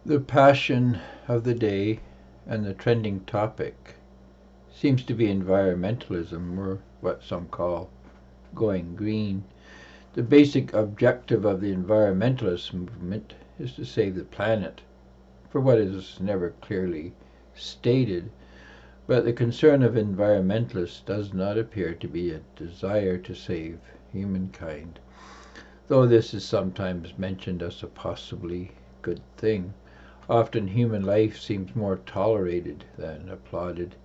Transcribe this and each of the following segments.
The passion of the day and the trending topic seems to be environmentalism, or what some call going green. The basic objective of the environmentalist movement is to save the planet, for what is never clearly stated, but the concern of environmentalists does not appear to be a desire to save humankind, though this is sometimes mentioned as a possibly good thing. Often human life seems more tolerated than applauded,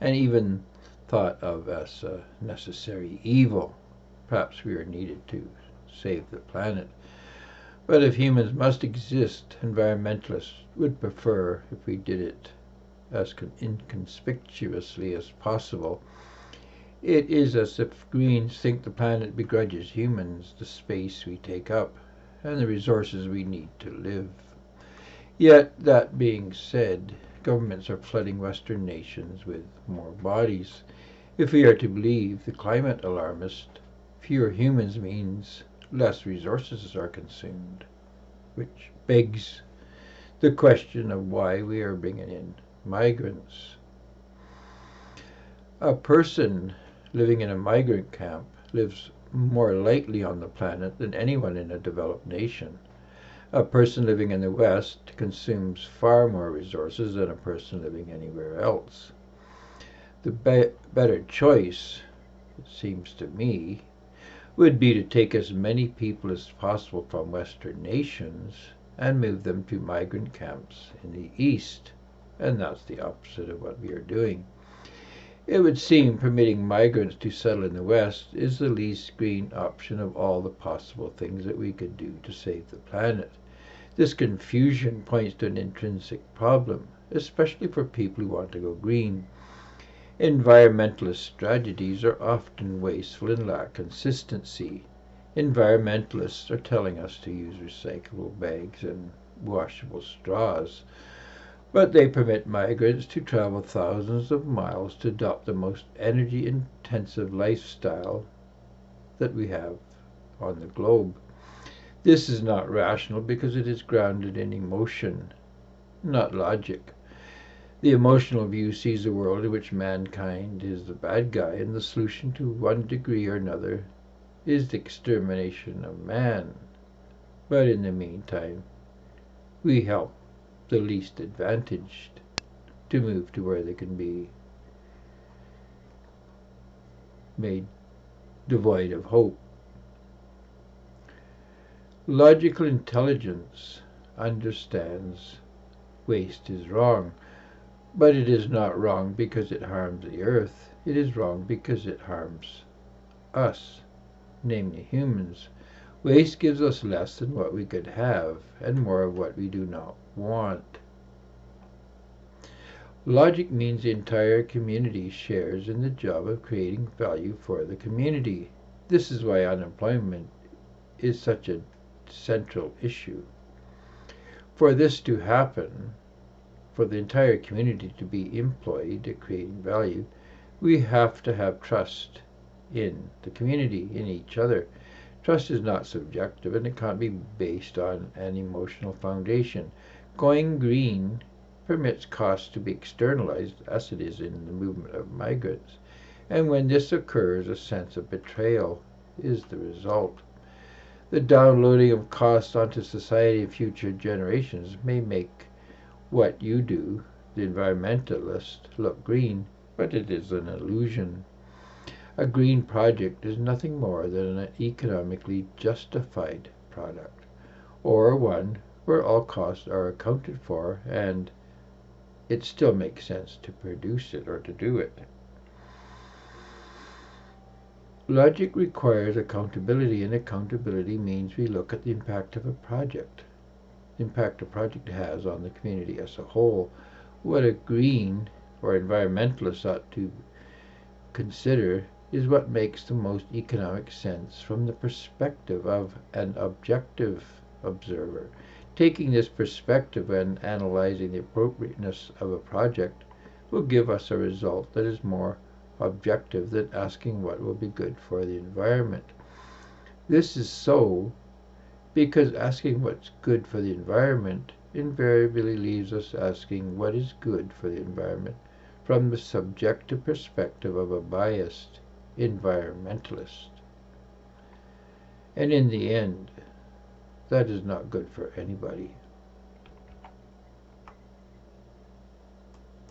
and even thought of as a necessary evil. Perhaps we are needed to save the planet. But if humans must exist, environmentalists would prefer if we did it as inconspicuously as possible. It is as if Greens think the planet begrudges humans the space we take up and the resources we need to live. Yet, that being said, governments are flooding Western nations with more bodies. If we are to believe the climate alarmist, fewer humans means less resources are consumed, which begs the question of why we are bringing in migrants. A person living in a migrant camp lives more lightly on the planet than anyone in a developed nation. A person living in the West consumes far more resources than a person living anywhere else. The better choice, it seems to me, would be to take as many people as possible from Western nations and move them to migrant camps in the East, and that's the opposite of what we are doing. It would seem permitting migrants to settle in the West is the least green option of all the possible things that we could do to save the planet. This confusion points to an intrinsic problem, especially for people who want to go green. Environmentalist strategies are often wasteful and lack consistency. Environmentalists are telling us to use recyclable bags and washable straws, but they permit migrants to travel thousands of miles to adopt the most energy-intensive lifestyle that we have on the globe. This is not rational because it is grounded in emotion, not logic. The emotional view sees a world in which mankind is the bad guy, and the solution to one degree or another is the extermination of man. But in the meantime, we help the least advantaged to move to where they can be made devoid of hope. Logical intelligence understands waste is wrong, but it is not wrong because it harms the earth. It is wrong because it harms us, namely humans. Waste gives us less than what we could have and more of what we do not want. Logic means the entire community shares in the job of creating value for the community. This is why unemployment is such a central issue. For this to happen, for the entire community to be employed at creating value, we have to have trust in the community, in each other. Trust is not subjective, and it can't be based on an emotional foundation. Going green permits costs to be externalized, as it is in the movement of migrants. And when this occurs, a sense of betrayal is the result. The downloading of costs onto society and future generations may make what you do, the environmentalist, look green, but it is an illusion. A green project is nothing more than an economically justified product, or one where all costs are accounted for and it still makes sense to produce it or to do it. Logic requires accountability, and accountability means we look at the impact of a project, the impact a project has on the community as a whole. What a green or environmentalist ought to consider is what makes the most economic sense from the perspective of an objective observer. Taking this perspective and analyzing the appropriateness of a project will give us a result that is more objective than asking what will be good for the environment. This is so because asking what's good for the environment invariably leaves us asking what is good for the environment from the subjective perspective of a biased environmentalist. And in the end, that is not good for anybody.